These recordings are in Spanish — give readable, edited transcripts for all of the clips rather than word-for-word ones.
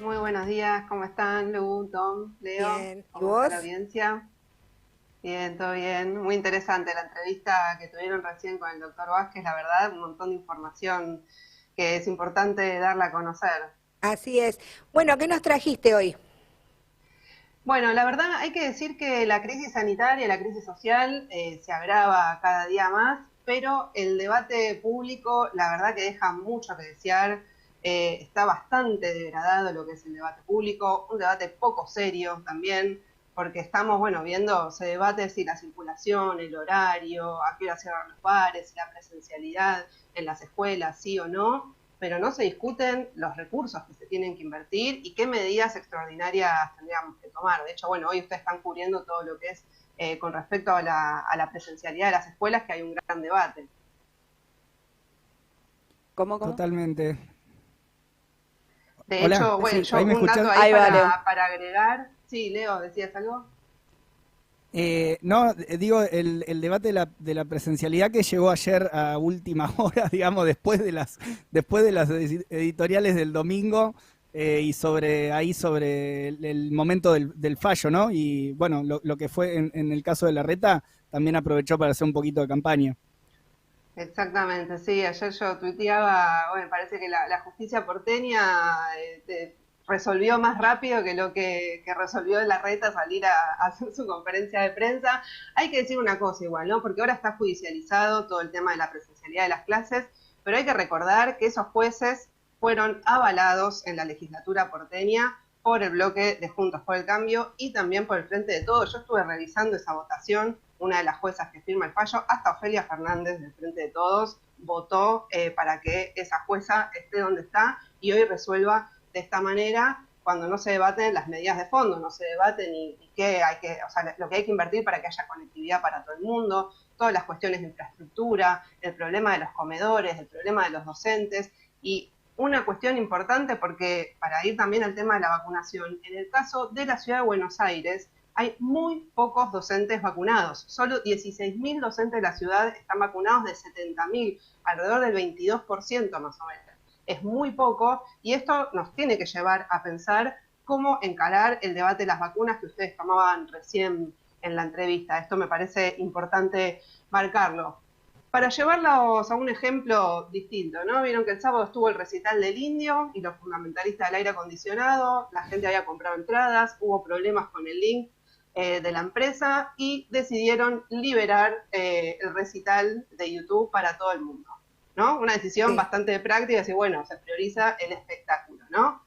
Muy buenos días, ¿cómo están? Lu, Tom, Leo, Bien. ¿Y ¿cómo está la vos? audiencia? Bien, todo bien. Muy interesante la entrevista que tuvieron recién con el doctor Vázquez, la verdad, un montón de información que es importante darla a conocer. Así es. Bueno, ¿qué nos trajiste hoy? Bueno, la verdad hay que decir que la crisis sanitaria, la crisis social se agrava cada día más, pero el debate público, la verdad que deja mucho que desear. Está bastante degradado lo que es el debate público, un debate poco serio también, porque estamos, bueno, viendo, se debate si la circulación, el horario, a qué hora cierran los bares, si la presencialidad en las escuelas, sí o no, pero no se discuten los recursos que se tienen que invertir y qué medidas extraordinarias tendríamos que tomar. De hecho, bueno, hoy ustedes están cubriendo todo lo que es con respecto a la presencialidad de las escuelas, que hay un gran debate. ¿Cómo? Totalmente. De Hola, hecho, bueno, sí, ahí yo me un dato escuchás. ahí Ahí va, Leo. para agregar. Sí, Leo, ¿decías algo? No, digo, el debate de la presencialidad que llegó ayer a última hora, digamos, después de las editoriales del domingo, y sobre el momento del fallo, ¿no? Y bueno, lo que fue en el caso de Larreta, también aprovechó para hacer un poquito de campaña. Exactamente, sí, ayer yo tuiteaba, bueno, parece que la justicia porteña resolvió más rápido que lo que resolvió la reta salir a hacer su conferencia de prensa. Hay que decir una cosa igual, ¿no? Porque ahora está judicializado todo el tema de la presencialidad de las clases, pero hay que recordar que esos jueces fueron avalados en la legislatura porteña por el bloque de Juntos por el Cambio y también por el Frente de Todos. Yo estuve revisando esa votación, una de las juezas que firma el fallo, hasta Ofelia Fernández del Frente de Todos votó para que esa jueza esté donde está y hoy resuelva de esta manera cuando no se debaten las medidas de fondo, no se debate ni qué hay que, o sea, lo que hay que invertir para que haya conectividad para todo el mundo, todas las cuestiones de infraestructura, el problema de los comedores, el problema de los docentes y una cuestión importante porque para ir también al tema de la vacunación, en el caso de la ciudad de Buenos Aires hay muy pocos docentes vacunados, solo 16.000 docentes de la ciudad están vacunados de 70.000, alrededor del 22% más o menos. Es muy poco y esto nos tiene que llevar a pensar cómo encarar el debate de las vacunas que ustedes tomaban recién en la entrevista. Esto me parece importante marcarlo. Para llevarlos a un ejemplo distinto, ¿no? Vieron que el sábado estuvo el recital del Indio y los fundamentalistas del aire acondicionado, la gente había comprado entradas, hubo problemas con el link de la empresa y decidieron liberar el recital de YouTube para todo el mundo, ¿no? Una decisión Sí. bastante práctica, decir, bueno, se prioriza el espectáculo, ¿no?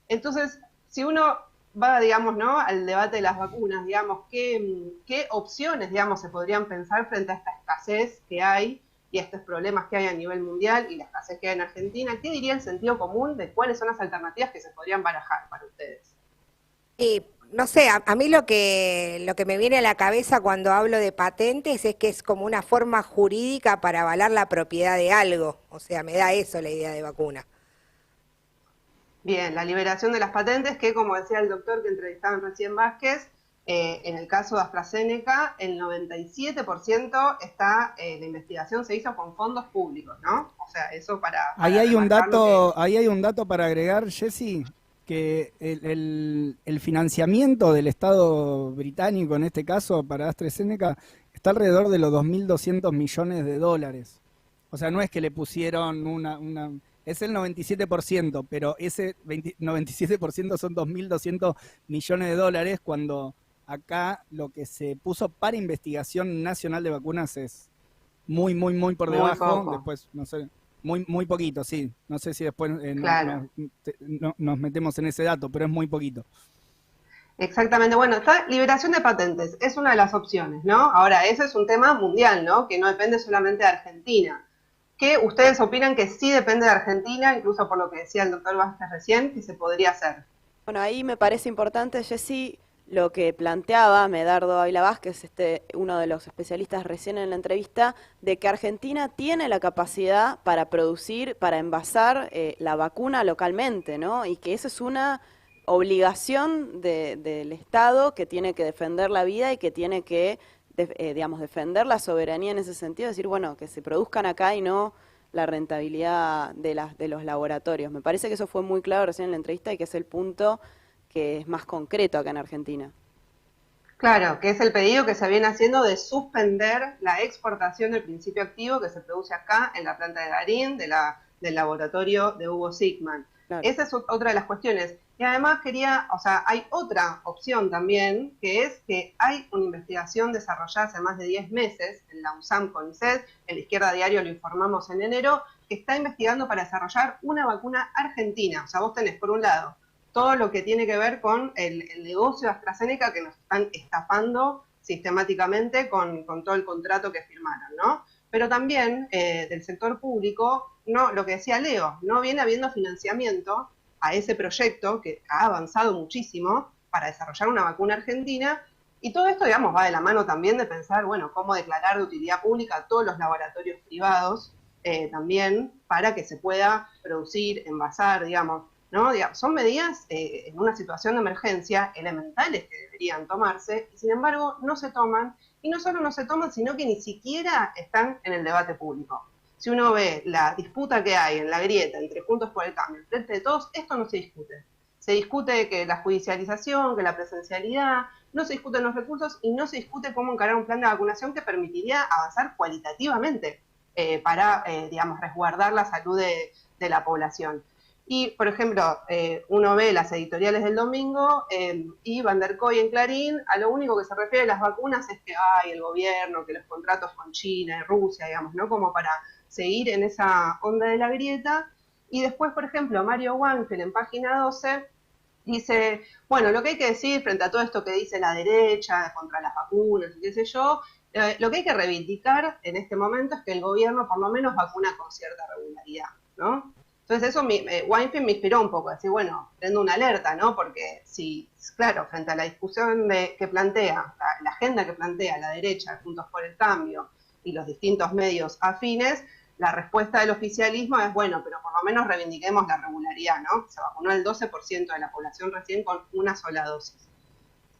Entonces, si uno va, digamos, ¿no? al debate de las vacunas, digamos, qué opciones, digamos, se podrían pensar frente a esta escasez que hay y a estos problemas que hay a nivel mundial y la escasez que hay en Argentina, ¿qué diría el sentido común de cuáles son las alternativas que se podrían barajar para ustedes? Y no sé, a mí lo que me viene a la cabeza cuando hablo de patentes es que es como una forma jurídica para avalar la propiedad de algo. O sea, me da eso la idea de vacuna. Bien, la liberación de las patentes, que como decía el doctor que entrevistaban recién Vázquez, en el caso de AstraZeneca, el 97% está, la investigación se hizo con fondos públicos, ¿no? O sea, eso Ahí para hay un remarcar lo que... dato, ahí hay un dato para agregar, Jesse, que el financiamiento del Estado británico, en este caso para AstraZeneca, está alrededor de los 2.200 millones de dólares. O sea, no es que le pusieron es el 97%, pero ese 97% son 2.200 millones de dólares, cuando acá lo que se puso para investigación nacional de vacunas es muy, muy, muy por Muy debajo. poco, Después, no sé, muy, muy poquito, sí. No sé si después claro. nos metemos en ese dato, pero es muy poquito. Exactamente, bueno, esta liberación de patentes es una de las opciones, ¿no? Ahora, ese es un tema mundial, ¿no? Que no depende solamente de Argentina. ¿Qué ustedes opinan que sí depende de Argentina, incluso por lo que decía el doctor Vázquez recién, que se podría hacer? Bueno, ahí me parece importante, Jessy, lo que planteaba Medardo Ávila Vázquez, uno de los especialistas recién en la entrevista, de que Argentina tiene la capacidad para producir, para envasar la vacuna localmente, ¿no? Y que eso es una obligación del Estado que tiene que defender la vida y que tiene que, digamos, defender la soberanía en ese sentido, decir, bueno, que se produzcan acá y no la rentabilidad de los laboratorios. Me parece que eso fue muy claro recién en la entrevista y que es el punto que es más concreto acá en Argentina. Claro, que es el pedido que se viene haciendo de suspender la exportación del principio activo que se produce acá en la planta de Garín, del laboratorio de Hugo Sigman. Claro. Esa es otra de las cuestiones. Y además hay otra opción también, que es que hay una investigación desarrollada hace más de 10 meses en la UNSAM CONICET, en la Izquierda Diario lo informamos en enero, que está investigando para desarrollar una vacuna argentina. O sea, vos tenés, por un lado, todo lo que tiene que ver con el negocio de AstraZeneca que nos están estafando sistemáticamente con todo el contrato que firmaron, ¿no? Pero también del sector público, no, lo que decía Leo, no viene habiendo financiamiento a ese proyecto que ha avanzado muchísimo para desarrollar una vacuna argentina, y todo esto, digamos, va de la mano también de pensar, bueno, cómo declarar de utilidad pública a todos los laboratorios privados también para que se pueda producir, envasar, digamos, ¿no? Son medidas en una situación de emergencia elementales que deberían tomarse y sin embargo no se toman, y no solo no se toman, sino que ni siquiera están en el debate público. Si uno ve la disputa que hay en la grieta entre Juntos por el Cambio, frente de todos, esto no se discute. Se discute que la judicialización, que la presencialidad, no se discuten los recursos y no se discute cómo encarar un plan de vacunación que permitiría avanzar cualitativamente para, digamos, resguardar la salud de la población. Y, por ejemplo, uno ve las editoriales del domingo y Van der Koy en Clarín, a lo único que se refiere a las vacunas es que hay el gobierno, que los contratos con China y Rusia, digamos, ¿no? Como para seguir en esa onda de la grieta. Y después, por ejemplo, Mario Wankel en página 12 dice, bueno, lo que hay que decir frente a todo esto que dice la derecha contra las vacunas y qué sé yo, lo que hay que reivindicar en este momento es que el gobierno por lo menos vacuna con cierta regularidad, ¿no? Entonces eso Weinstein me inspiró un poco, a decir, bueno, prendo una alerta, ¿no? Porque si, claro, frente a la discusión que plantea, la agenda que plantea la derecha, Juntos por el Cambio y los distintos medios afines, la respuesta del oficialismo es, bueno, pero por lo menos reivindiquemos la regularidad, ¿no? Se vacunó el 12% de la población recién con una sola dosis.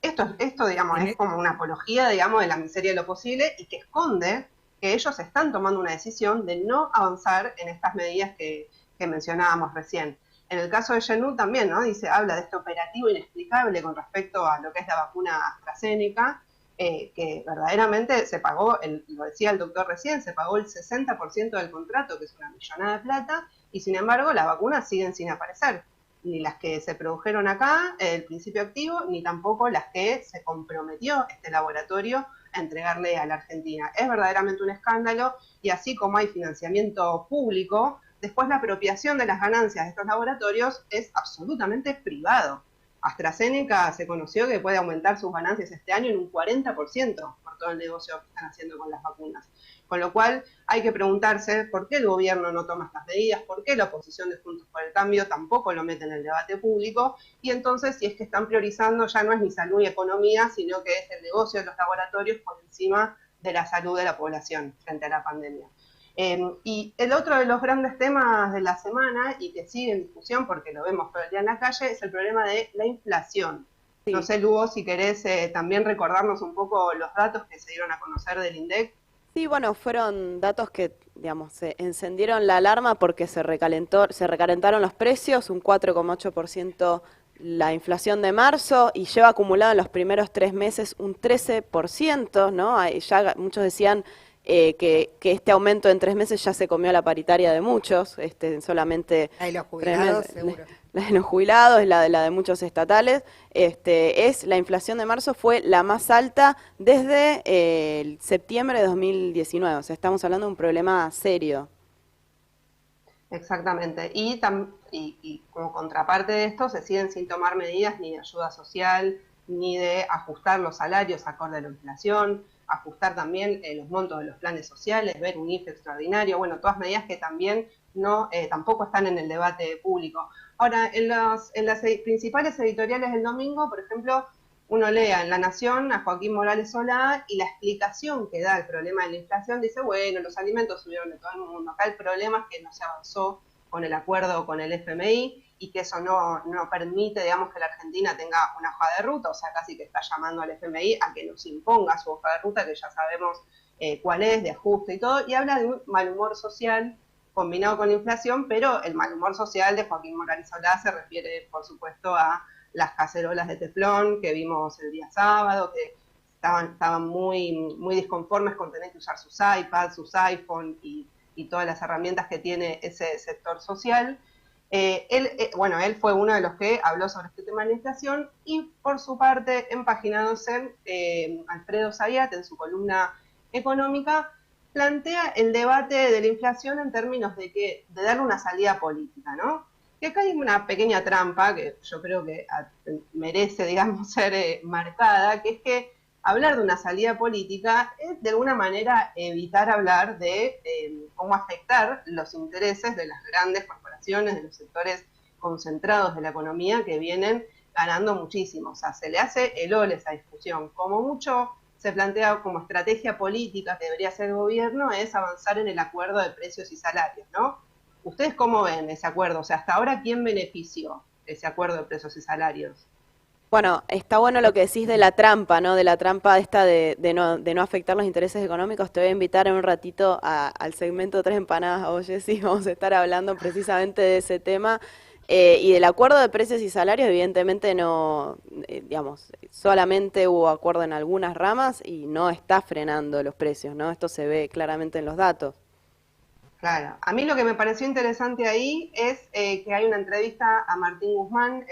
Esto digamos, es como una apología, digamos, de la miseria de lo posible y que esconde que ellos están tomando una decisión de no avanzar en estas medidas que mencionábamos recién. En el caso de Genú también, ¿no? Habla de este operativo inexplicable con respecto a lo que es la vacuna AstraZeneca, que verdaderamente se pagó, lo decía el doctor recién, se pagó el 60% del contrato, que es una millonada de plata, y sin embargo las vacunas siguen sin aparecer. Ni las que se produjeron acá, el principio activo, ni tampoco las que se comprometió este laboratorio a entregarle a la Argentina. Es verdaderamente un escándalo, y así como hay financiamiento público, después la apropiación de las ganancias de estos laboratorios es absolutamente privado. AstraZeneca se conoció que puede aumentar sus ganancias este año en un 40% por todo el negocio que están haciendo con las vacunas. Con lo cual hay que preguntarse por qué el gobierno no toma estas medidas, por qué la oposición de Juntos por el Cambio tampoco lo mete en el debate público, y entonces si es que están priorizando ya no es ni salud y economía, sino que es el negocio de los laboratorios por encima de la salud de la población frente a la pandemia. Y el otro de los grandes temas de la semana, y que sigue en discusión porque lo vemos todo el día en la calle, es el problema de la inflación. Sí. No sé, Lugo, si querés también recordarnos un poco los datos que se dieron a conocer del INDEC. Sí, bueno, fueron datos que, digamos, se encendieron la alarma porque se recalentaron los precios, un 4,8% la inflación de marzo, y lleva acumulado en los primeros 3 meses un 13%, ¿no? Ya muchos decían que este aumento en 3 meses ya se comió la paritaria de muchos, solamente... La de los jubilados, seguro. La de los jubilados, la de muchos estatales. La inflación de marzo fue la más alta desde septiembre de 2019, o sea, estamos hablando de un problema serio. Exactamente, y como contraparte de esto se siguen sin tomar medidas ni de ayuda social, ni de ajustar los salarios acorde a la inflación, ajustar también los montos de los planes sociales, ver un IFE extraordinario, bueno, todas medidas que también tampoco están en el debate público. Ahora, en las principales editoriales del domingo, por ejemplo, uno lee en La Nación a Joaquín Morales Solá y la explicación que da el problema de la inflación dice, bueno, los alimentos subieron de todo el mundo, acá el problema es que no se avanzó con el acuerdo con el FMI y que eso no permite, digamos, que la Argentina tenga una hoja de ruta, o sea, casi que está llamando al FMI a que nos imponga su hoja de ruta, que ya sabemos cuál es, de ajuste y todo, y habla de un mal humor social combinado con la inflación, pero el mal humor social de Joaquín Morales Solá se refiere, por supuesto, a las cacerolas de teflón que vimos el día sábado, que estaban muy disconformes con tener que usar sus iPads, sus iPhones y todas las herramientas que tiene ese sector social. Él fue uno de los que habló sobre este tema de la inflación y por su parte, en Página 12, Alfredo Zayat, en su columna económica, plantea el debate de la inflación en términos de darle una salida política, ¿no? Que acá hay una pequeña trampa que yo creo que merece, digamos, ser marcada, que es que hablar de una salida política es de alguna manera evitar hablar de cómo afectar los intereses de las grandes corporaciones, de los sectores concentrados de la economía que vienen ganando muchísimo. O sea, se le hace el ole esa discusión. Como mucho se plantea como estrategia política que debería hacer el gobierno es avanzar en el acuerdo de precios y salarios, ¿no? ¿Ustedes cómo ven ese acuerdo? O sea, hasta ahora, ¿quién benefició ese acuerdo de precios y salarios? Bueno, está bueno lo que decís de la trampa, ¿no? De la trampa esta de no afectar los intereses económicos. Te voy a invitar en un ratito al segmento Tres Empanadas. Oye, sí, vamos a estar hablando precisamente de ese tema. Y del acuerdo de precios y salarios, evidentemente no, digamos, solamente hubo acuerdo en algunas ramas y no está frenando los precios, ¿no? Esto se ve claramente en los datos. Claro, a mí lo que me pareció interesante ahí es que hay una entrevista a Martín Guzmán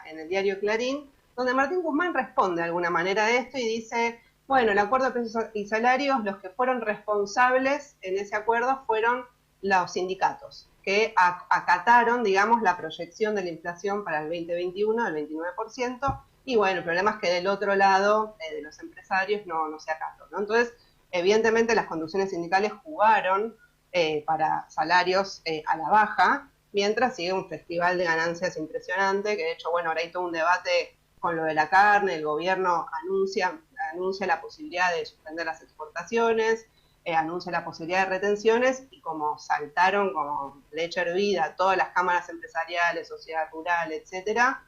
en el diario Clarín, donde Martín Guzmán responde de alguna manera a esto y dice, bueno, el acuerdo de precios y salarios, los que fueron responsables en ese acuerdo fueron los sindicatos, que acataron, digamos, la proyección de la inflación para el 2021 del 29%, y bueno, el problema es que del otro lado, de los empresarios, no se acató, ¿no? Entonces, evidentemente las conducciones sindicales jugaron para salarios a la baja, mientras sigue un festival de ganancias impresionante, que de hecho, bueno, ahora hay todo un debate con lo de la carne, el gobierno anuncia la posibilidad de suspender las exportaciones, anuncia la posibilidad de retenciones, y como saltaron como leche hervida todas las cámaras empresariales, sociedad rural, etcétera,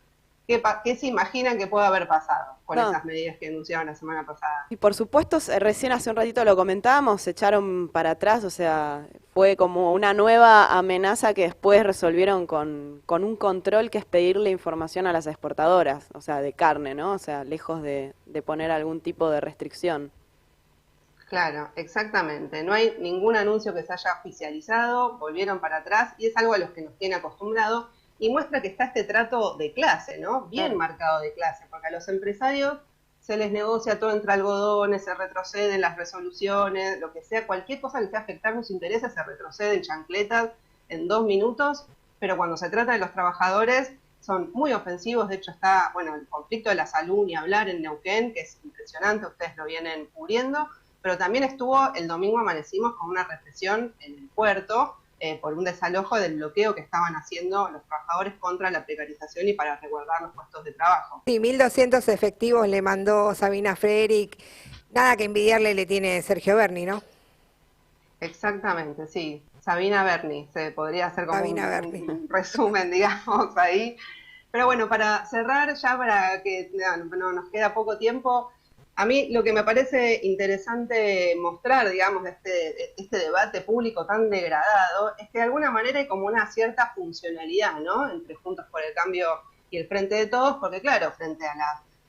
¿qué se imaginan que puede haber pasado con esas medidas que anunciaron la semana pasada? Y por supuesto, recién hace un ratito lo comentábamos, se echaron para atrás, o sea, fue como una nueva amenaza que después resolvieron con un control que es pedirle información a las exportadoras, o sea, de carne, ¿no? O sea, lejos de poner algún tipo de restricción. Claro, exactamente. No hay ningún anuncio que se haya oficializado, volvieron para atrás y es algo a los que nos tiene acostumbrados y muestra que está este trato de clase, ¿no? Bien marcado de clase, porque a los empresarios se les negocia todo entre algodones, se retroceden las resoluciones, lo que sea, cualquier cosa que sea afectar sus intereses se retrocede en chancletas en 2 minutos, pero cuando se trata de los trabajadores son muy ofensivos. De hecho está, bueno, el conflicto de la salud ni hablar en Neuquén, que es impresionante, ustedes lo vienen cubriendo, pero también estuvo, el domingo amanecimos con una represión en el puerto, por un desalojo del bloqueo que estaban haciendo los trabajadores contra la precarización y para resguardar los puestos de trabajo. Sí, 1.200 efectivos le mandó Sabina Frederick. Nada que envidiarle le tiene Sergio Berni, ¿no? Exactamente, sí. Sabina Berni, se podría hacer como un resumen, digamos, ahí. Pero bueno, para cerrar, ya para que no, nos queda poco tiempo, a mí lo que me parece interesante mostrar, digamos, de este debate público tan degradado, es que de alguna manera hay como una cierta funcionalidad, ¿no?, entre Juntos por el Cambio y el Frente de Todos, porque claro, frente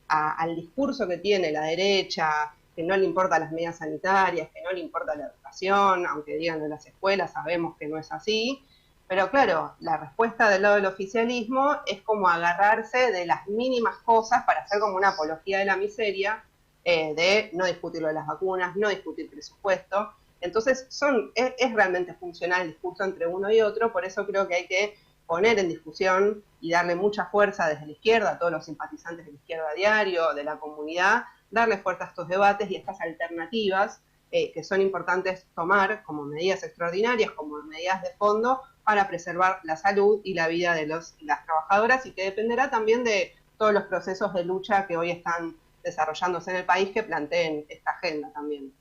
al discurso que tiene la derecha, que no le importan las medidas sanitarias, que no le importa la educación, aunque digan de las escuelas, sabemos que no es así, pero claro, la respuesta del lado del oficialismo es como agarrarse de las mínimas cosas para hacer como una apología de la miseria, de no discutir lo de las vacunas, no discutir presupuesto. Entonces es realmente funcional el discurso entre uno y otro, por eso creo que hay que poner en discusión y darle mucha fuerza desde la izquierda, a todos los simpatizantes de la izquierda a diario, de la comunidad, darle fuerza a estos debates y a estas alternativas que son importantes tomar como medidas extraordinarias, como medidas de fondo para preservar la salud y la vida de las trabajadoras, y que dependerá también de todos los procesos de lucha que hoy están desarrollándose en el país que planteen esta agenda también.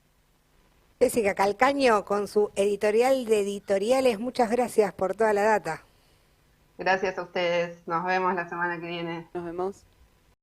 Jessica Calcaño, con su editorial de editoriales, muchas gracias por toda la data. Gracias a ustedes, nos vemos la semana que viene. Nos vemos.